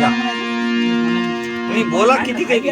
या तुम्ही बोला किती काही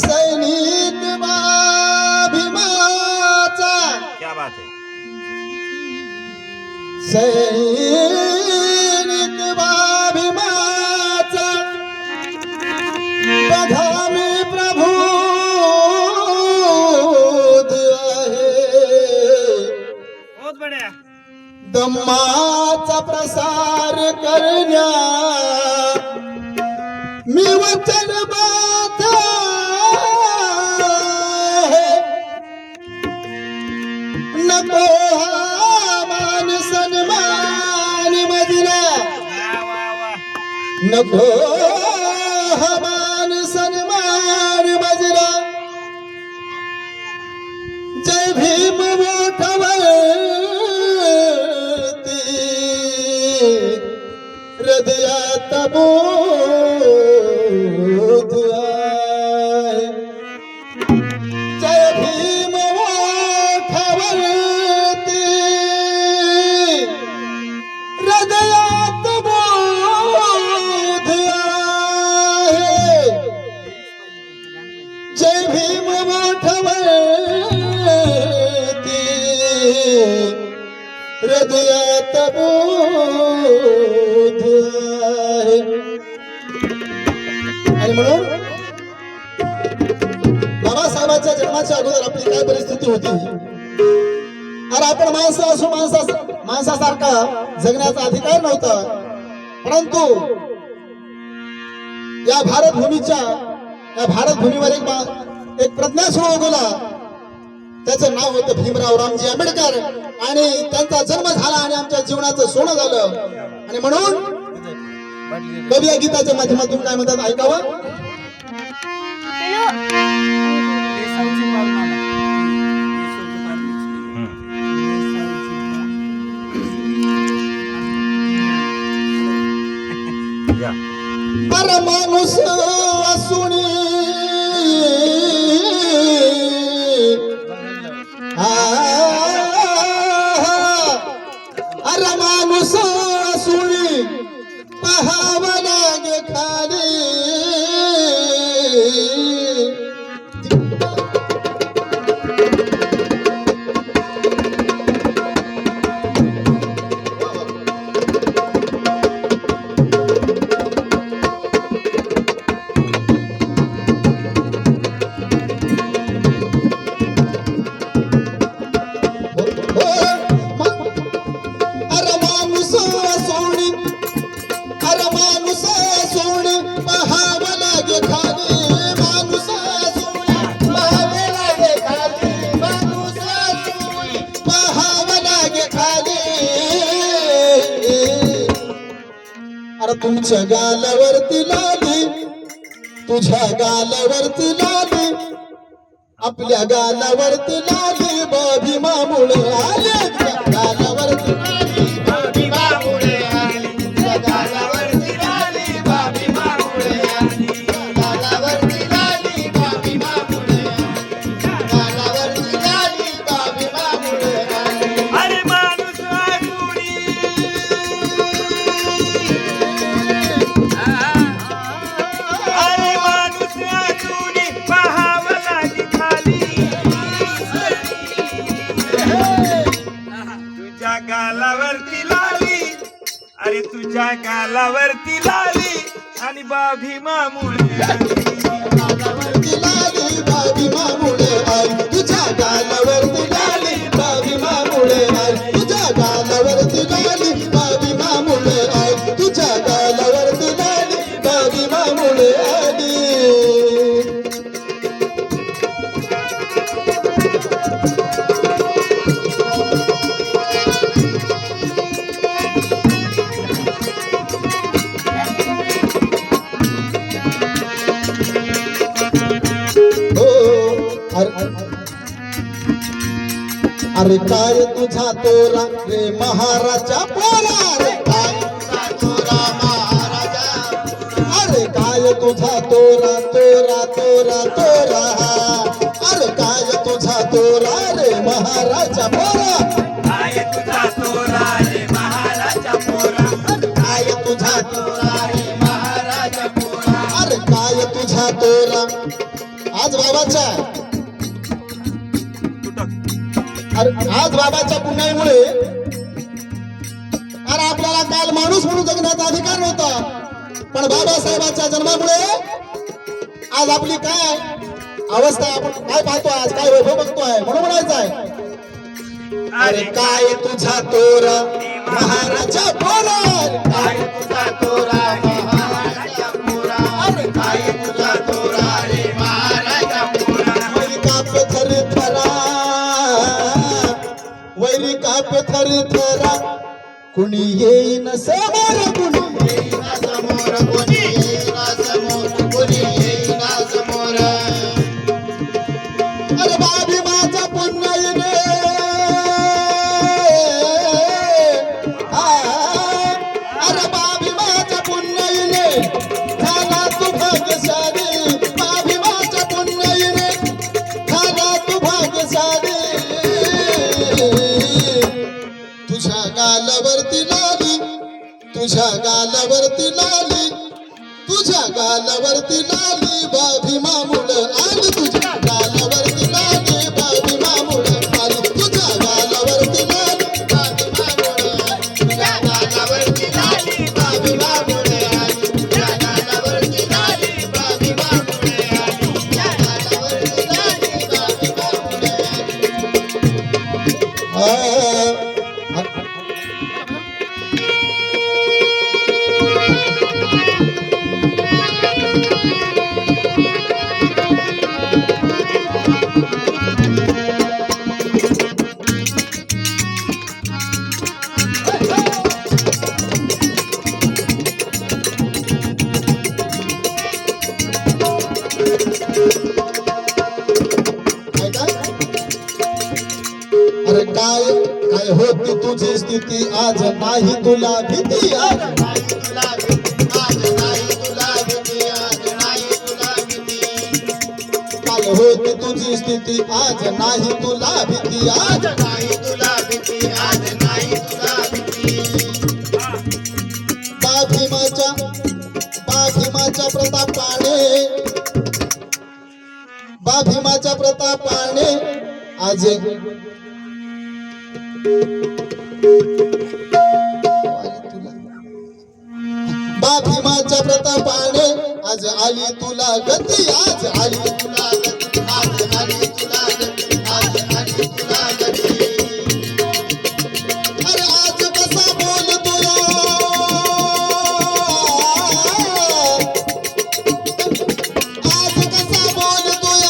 सैनिक भीमाचा क्या बात है सैनिक भीमाचा बघा मी प्रभू बहुत बढिया धम्माचा प्रसार करण्या मी वचनबद्ध आहे. नको हा मान सन्मान मजला नको हा मान सन्मान मजला जय भीम मोठवती हृदयात बोध आहे. जय भीम मोठवती हृदयात बोध आहे. जय भीम मोठवती हृदयात बोध आहे. आणि म्हणून बाबासाहेबांच्या जन्माच्या अगोदर आपली काय परिस्थिती होती. अरे आपण माणसं असो माणसासारखा जगण्याचा अधिकार नव्हता. परंतु या भारतभूमीवर एक प्रज्ञासूर उगवला. त्याचं नाव होतं भीमराव रामजी आंबेडकर. आणि त्यांचा जन्म झाला आणि आमच्या जीवनाचं सोनं झालं. आणि म्हणून कवी या गीताच्या माध्यमातून काय म्हणतात ऐकावं. अरे माणूस असुनी अरे माणूस असुनी पहावं लागे खाली. तुमच्या गालावरती लाली तुझ्या गालावरती लाली आपल्या गालावरती लाली भीमामुळे आले. गालावरती लाली भीमामुळे आली. गालावरती लाली भीमामुळे आली. गालावरती लाली भीमामुळे आली. गालावरती लाली भीमामुळे आली. अरे माणूस गालावरती लाली अरे तुझ्या गालावरती लाली आणि भीमामुळे गालावरती लाली भीमामुळे आली. तुझ्या गालावरती लाली भीमामुळे आली. तुझ्या गालावरती लाली भीमामुळे आली. तुझ्या गालावरती लाली भीमामुळे आली. अरे काय तुझा तोरा रे महाराजा पोरा. रे काय तुझा तोरा महाराजा. अरे काय तुझा तोरा तोरा तोरा तोरा. अरे काय तुझा तोरा रे महाराजा. महाराजा पोरा काय तुझा तोरा रे महाराजा पोरा काय तुझा तोरा रे महाराजा पोरा अरे काय तुझा तोरा आज बाबाच्या अरे आज बाबाच्या पुण्यामुळे अरे आपल्याला काल माणूस म्हणून जगण्याचा अधिकार नव्हता पण बाबासाहेबांच्या जन्मामुळे आज आपली काय अवस्था आपण काय पाहतो आज काय वैभव बघतोय म्हणून म्हणायचं आहे अरे काय तुझा तोरा महाराजा पोरा काय तुझा तोरा महाराजा पोरा अरे काय तुझा तोरा रे महाराजा पोरा वैरी काप थर थरा वैरी काप थर थरा कुणी येईन समोर कुणी येईन समोर कुणी येईन समोर कुणी येईन समोर अरे बाबी माझा पुन्हा येणे अरे बाबी माझा पुन्हा येणे झाला तू भाग्यशाली बाबी माझा पुन्हा येणे झाला तू भाग्यशाली तुझ्या गालावरती लाली तुझ्या गालावरती लाली तुझ्या गालावरती लाली बाभी मामुळ आली तुझ्या गालावरती लाली बाभी मामुळ आली तुझ्या गालावरती लाली बाभी मामुळ तुझ्या गालावरती लाली बाभी मामुळ आली तुझ्या गालावरती लाली बाभी मामुळ आली तुझ्या गालावरती लाली बाभी मामुळ आली अरे काय काय होती तुझी स्थिती आज नाही तुला भीती आज नाही तुला भीती आज नाही तुला भीती आज नाही तुला भीती काल होती तुझी स्थिती आज नाही तुला भीती आज नाही तुला भीती आज नाही तुला भीती बाभीमाच्या प्रतापाने बाभीमाच्या प्रतापाने आज बाभीमाच्या प्रतापाने आज आली तुला गती आज आली तुला गती आज आली तुला गती आज आली तुला गती अरे आज कसा बोलतोय आज कसा बोलतोय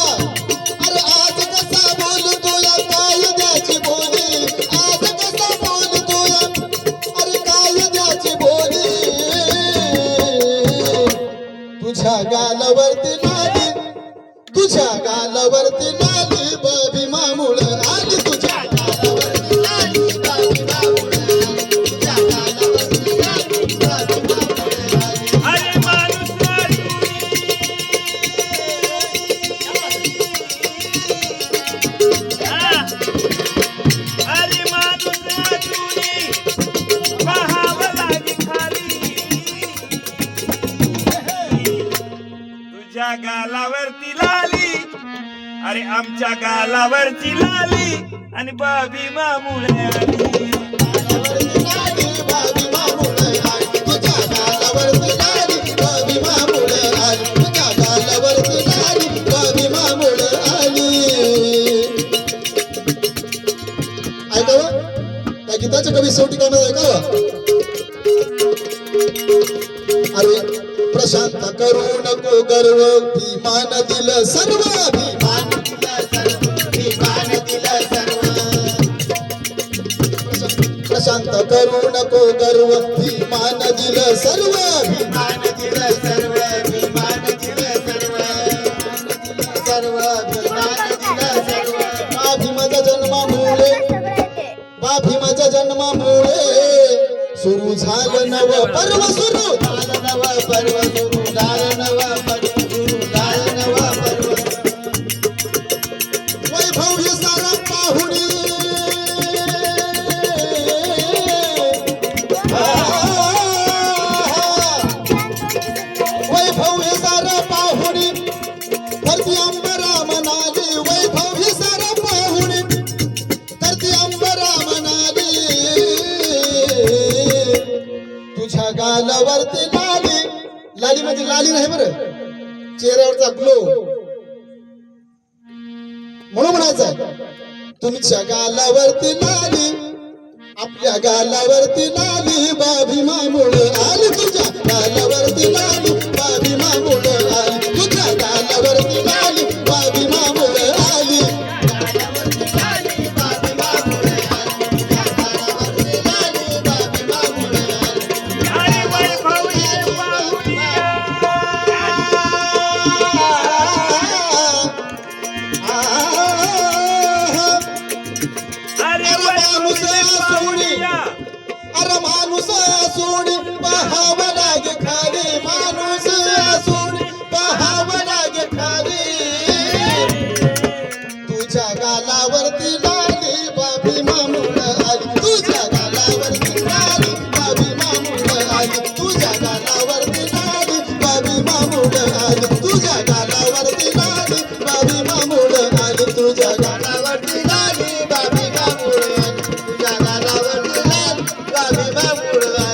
अरे आज कसा बोलतोय कायद्याची बोली आज कसा बोलतोय अरे कायद्याची बोली तुझ्या गालावरती लाली तुझ्या गालावरती लाली बाबी मामुळ आली तुझ्या गालावरती लाली बाबी मामुळ आली तुझ्या गालावरती लाली बाबी मामुळ आली अरे माणूस अरे माणूस पाहावं लागे खाली तुझ्या गालावरती लाली अरे आमच्या गालावरती लाली आणि बाबी मामुळे आली गालावरती लाली बाबी मामुळ आली तुझ्या गालावरती लाली बाबी मामुळ आली तुझ्या गालावरती लाली बाबी मामुळ आली ऐकावं त्या गीताच्या कवी शेवटी काय म्हणतात ऐकावं अरे प्रशांत करू नको गर्व भीमान दिलं सर्व भीमान दिलं सर्व भीमान दिलं सर्व प्रशांत करू नको गर्व भीमान दिलं सर्व भीमान दिलं सर्व भीमान दिलं सर्व सर्व भीमान दिलं सर्व भीमाच्या जन्मामुळे भीमाच्या जन्मामुळे सुरू झालं नव पर्व सुरू झालं नव पर्व सुरू झालं नव पर्व सुरू झालं नव पर्व वैभव हे सारा पाहुणी लाली नाही बरं, चेहऱ्यावरचा ग्लो. म्हणून म्हणायचं तुमच्या गालावरती लाली, आपल्या गालावरती लाली, बाबी मामुळ आली. तुझ्या गालावरती लाली, बाबी मामुळ आली. तुझ्या गालावरती लाली, बाबी मामुळ आली. अरे वैभवचे पाहुणिया. अरे वैभवचे पाहुणिया. अरे माणूस सोडी पहावं लागे खाली, माणूस सोडी पहावं लागे खाली. तुझ्या गालावरती लाली, बाबी मामुळ आली. तुझ्या गालावरती लाली, बाबी मामुळ आली. तुझ्या गालावरती लाली, बाबी मामुळ आली. तुझ्या गालावरती लाली, बाबी मामुळ आली. तुझ्या गालावरती लाली, बाबी मामुळ आली. तुझ्या गालावरती लाली, बाबी मामुळ आली.